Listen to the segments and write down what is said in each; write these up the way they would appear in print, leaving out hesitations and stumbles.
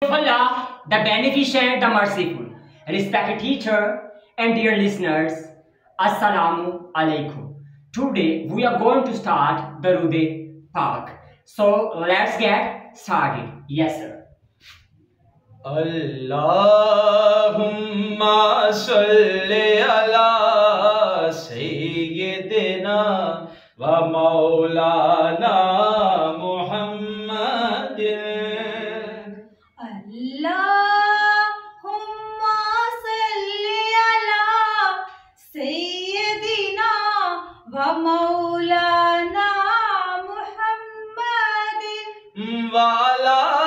Allah, the beneficent, the merciful. Respected teacher and dear listeners, Assalamu alaikum. Today we are going to start Darood Pak. So let's get started. Yes, sir. Allahumma salli ala sayyidina wa maulana Muhammadin. Allahumma salli ala sayyidina wa maulana Muhammadin Wa ala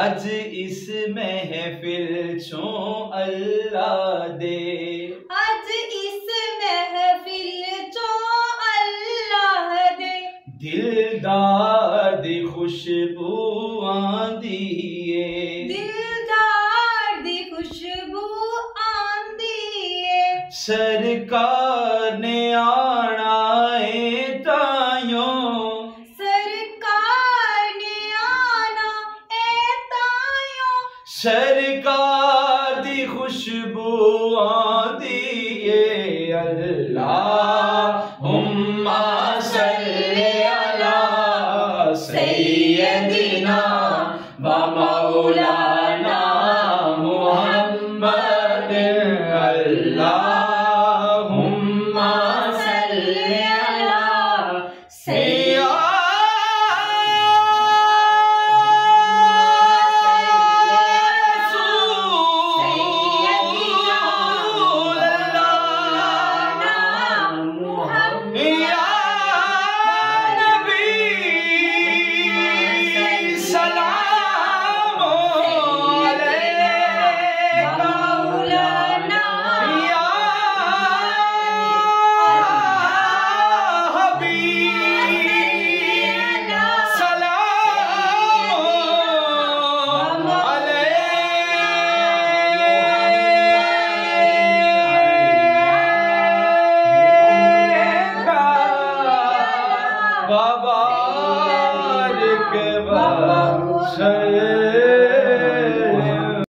आज इस महफिल चों अल्लाह दे दिलदार दी खुशबू आंदी सरकार ने आना है तायों सरकार दी खुशबू आंदी है अल्लाहुम्मा सल्ली अला सय्यदिना व मौलाना मुहम्मद अल्लाहुम्मा सल्ली अला Babarik wa